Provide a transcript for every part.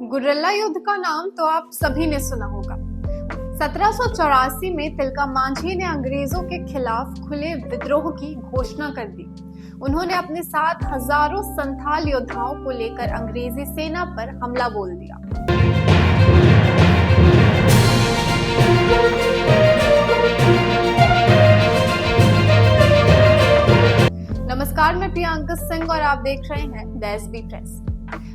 Guerrilla युद्ध का नाम तो आप सभी ने सुना होगा। 1784 में तिलका मांझी ने अंग्रेजों के खिलाफ खुले विद्रोह की घोषणा कर दी। उन्होंने अपने साथ हजारों संथाल योद्धाओं को लेकर अंग्रेजी सेना पर हमला बोल दिया। नमस्कार, मैं प्रियंका सिंह और आप देख रहे हैं द एसबी प्रेस।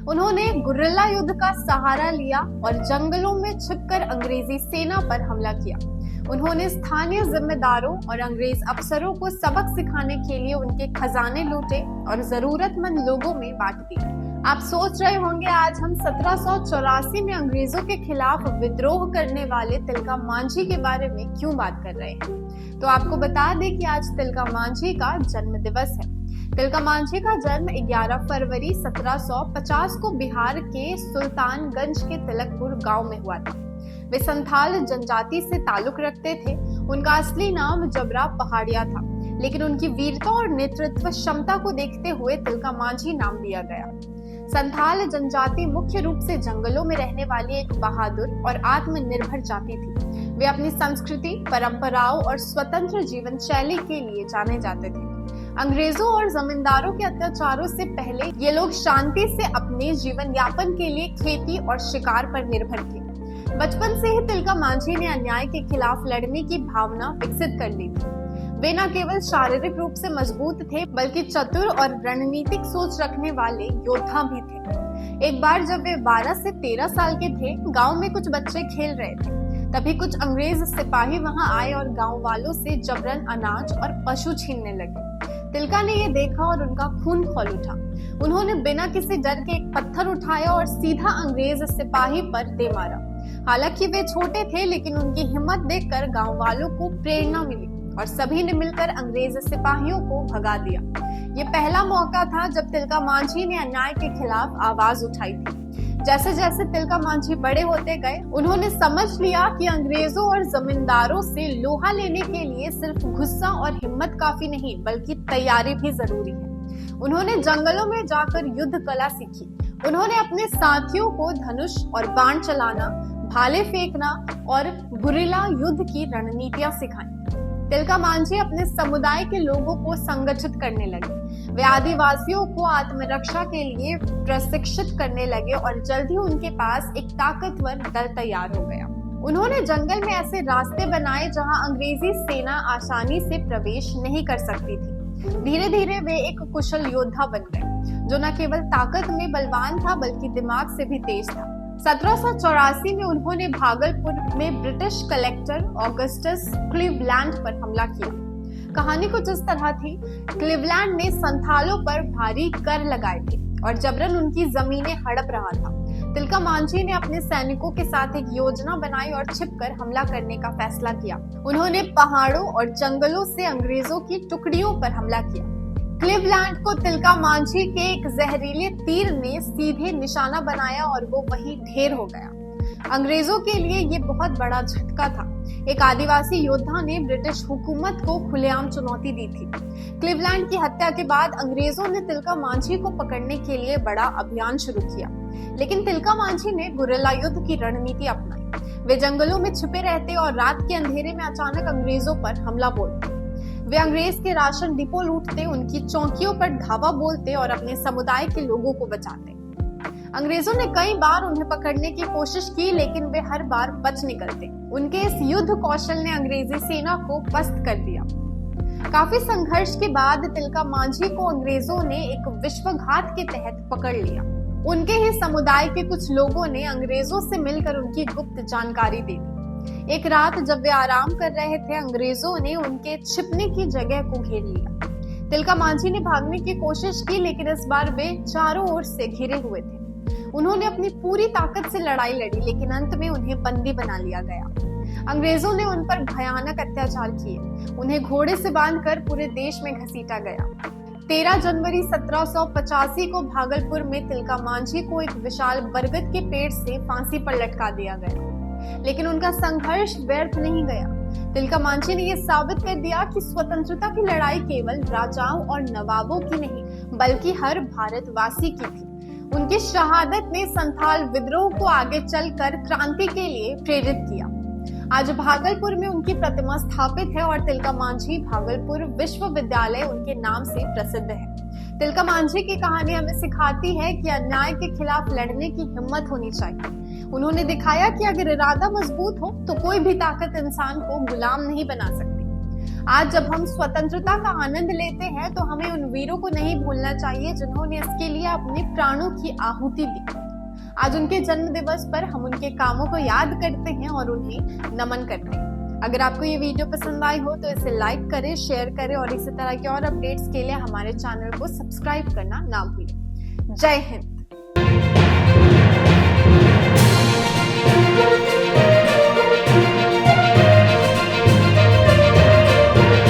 उन्होंने गुरिल्ला युद्ध का सहारा लिया और जंगलों में छिपकर अंग्रेजी सेना पर हमला किया। उन्होंने स्थानीय जिम्मेदारों और अंग्रेज अफसरों को सबक सिखाने के लिए उनके खजाने लूटे और जरूरतमंद लोगों में बांट दिए। आप सोच रहे होंगे आज हम 1784 में अंग्रेजों के खिलाफ विद्रोह करने वाले तिलका मांझी के बारे में क्यों बात कर रहे हैं। तो आपको बता दें कि आज तिलका मांझी का जन्म दिवस है। तिलका मांझी का जन्म 11 फरवरी 1750 को बिहार के सुल्तानगंज के तिलकपुर गांव में हुआ था। वे संथाल जनजाति से ताल्लुक रखते थे। उनका असली नाम जबरा पहाड़िया था, लेकिन उनकी वीरता और नेतृत्व क्षमता को देखते हुए तिलका मांझी नाम दिया गया। संथाल जनजाति मुख्य रूप से जंगलों में रहने वाली एक बहादुर और आत्मनिर्भर जाति थी। वे अपनी संस्कृति, परंपराओं और स्वतंत्र जीवन शैली के लिए जाने जाते थे। अंग्रेजों और जमींदारों के अत्याचारों से पहले ये लोग शांति से अपने जीवन यापन के लिए खेती और शिकार पर निर्भर थे। बचपन से ही तिलका मांझी ने अन्याय के खिलाफ लड़ने की भावना विकसित कर ली थी। वे न केवल शारीरिक रूप से मजबूत थे, बल्कि चतुर और रणनीतिक सोच रखने वाले योद्धा भी थे। एक बार जब वे 12 से 13 साल के थे, गांव में कुछ बच्चे खेल रहे थे। तभी कुछ अंग्रेज सिपाही वहां आए और गांव वालों से जबरन अनाज और पशु छीनने लगे। तिलका ने ये देखा और उनका खून खौल उठा। उन्होंने बिना किसी डर के एक पत्थर उठाया और सीधा अंग्रेज सिपाही पर दे मारा। हालांकि वे छोटे थे, लेकिन उनकी हिम्मत देखकर गांव वालों को प्रेरणा मिली और सभी ने मिलकर अंग्रेज सिपाहियों को भगा दिया। ये पहला मौका था जब तिलका मांझी ने अन्याय के खिलाफ आवाज उठाई थी। जैसे जैसे तिलका मांझी बड़े होते गए, उन्होंने समझ लिया कि अंग्रेजों और जमींदारों से लोहा लेने के लिए सिर्फ गुस्सा और हिम्मत काफी नहीं, बल्कि तैयारी भी जरूरी है। उन्होंने जंगलों में जाकर युद्ध कला सीखी। उन्होंने अपने साथियों को धनुष और बाण चलाना, भाले फेंकना और गुरिल्ला युद्ध की रणनीतियां सिखाई। तिलका मांझी अपने समुदाय के लोगों को संगठित करने लगे। वे आदिवासियों को आत्मरक्षा के लिए प्रशिक्षित करने लगे और जल्द ही उनके पास एक ताकतवर दल तैयार हो गया। उन्होंने जंगल में ऐसे रास्ते बनाए जहां अंग्रेजी सेना आसानी से प्रवेश नहीं कर सकती थी। धीरे धीरे वे एक कुशल योद्धा बन गए, जो न केवल ताकत में बलवान था, बल्कि दिमाग से भी तेज था। 1784 में उन्होंने भागलपुर में ब्रिटिश कलेक्टर ऑगस्टस क्लीवलैंड पर हमला किया। कहानी कुछ इस तरह थी। क्लीवलैंड ने संथालों पर भारी कर लगाए थे और जबरन उनकी जमीनें हड़प रहा था। तिलका मांझी ने अपने सैनिकों के साथ एक योजना बनाई और छिपकर हमला करने का फैसला किया। उन्होंने पहाड़ों और जंगलों से अंग्रेजों की टुकड़ियों पर हमला किया। क्लीवलैंड को तिलका मांझी के एक जहरीले तीर ने सीधे निशाना बनाया और वो वहीं ढेर हो गया। अंग्रेजों के लिए ये बहुत बड़ा झटका था। एक आदिवासी योद्धा ने ब्रिटिश हुकूमत को खुलेआम चुनौती दी थी। क्लीवलैंड की हत्या के बाद अंग्रेजों ने तिलका मांझी को पकड़ने के लिए बड़ा अभियान शुरू किया, लेकिन तिलका मांझी ने गुरिल्ला युद्ध की रणनीति अपनाई। वे जंगलों में छिपे रहते और रात के अंधेरे में अचानक अंग्रेजों पर हमला बोलते। वे अंग्रेज के राशन डिपो लूटते, उनकी चौकियों पर धावा बोलते और अपने समुदाय के लोगों को बचाते। अंग्रेजों ने कई बार उन्हें पकड़ने की कोशिश की, लेकिन वे हर बार बच निकलते। उनके इस युद्ध कौशल ने अंग्रेजी सेना को पस्त कर दिया। काफी संघर्ष के बाद तिलका मांझी को अंग्रेजों ने एक विश्वासघात के तहत पकड़ लिया। उनके ही समुदाय के कुछ लोगों ने अंग्रेजों से मिलकर उनकी गुप्त जानकारी दे दी। एक रात जब वे आराम कर रहे थे, अंग्रेजों ने उनके छिपने की जगह को घेर लिया। तिलका मांझी ने भागने की कोशिश की, लेकिन इस बार वे चारों ओर से घिरे हुए थे। उन्होंने अपनी पूरी ताकत से लड़ाई लड़ी, लेकिन अंत में उन्हें बंदी बना लिया गया। अंग्रेजों ने उन पर भयानक अत्याचार किए। उन्हें घोड़े से बांधकर पूरे देश में घसीटा गया। 13 जनवरी 1785 को भागलपुर में तिलका मांझी को एक विशाल बरगद के पेड़ से फांसी पर लटका दिया गया, लेकिन उनका संघर्ष व्यर्थ नहीं गया। तिलका मांझी ने यह साबित कर दिया कि स्वतंत्रता की लड़ाई केवल राजाओं और नवाबों की नहीं, बल्कि हर भारतवासी की थी। उनकी शहादत ने संथाल विद्रोह को आगे चलकर क्रांति के लिए प्रेरित किया। आज भागलपुर में उनकी प्रतिमा स्थापित है और तिलका मांझी भागलपुर विश्वविद्यालय उनके नाम से प्रसिद्ध है। तिलका मांझी की कहानी हमें सिखाती है कि अन्याय के खिलाफ लड़ने की हिम्मत होनी चाहिए। उन्होंने दिखाया कि अगर इरादा मजबूत हो तो कोई भी ताकत इंसान को गुलाम नहीं बना सकती। आज जब हम स्वतंत्रता का आनंद लेते हैं तो हमें उन वीरों को नहीं भूलना चाहिए जिन्होंने इसके लिए अपने प्राणों की आहुति दी। आज उनके जन्म दिवस पर हम उनके कामों को याद करते हैं और उन्हें नमन करते हैं। अगर आपको ये वीडियो पसंद आई हो तो इसे लाइक करें, शेयर करें और इसी तरह के और अपडेट्स के लिए हमारे चैनल को सब्सक्राइब करना ना भूलें। जय हिंद।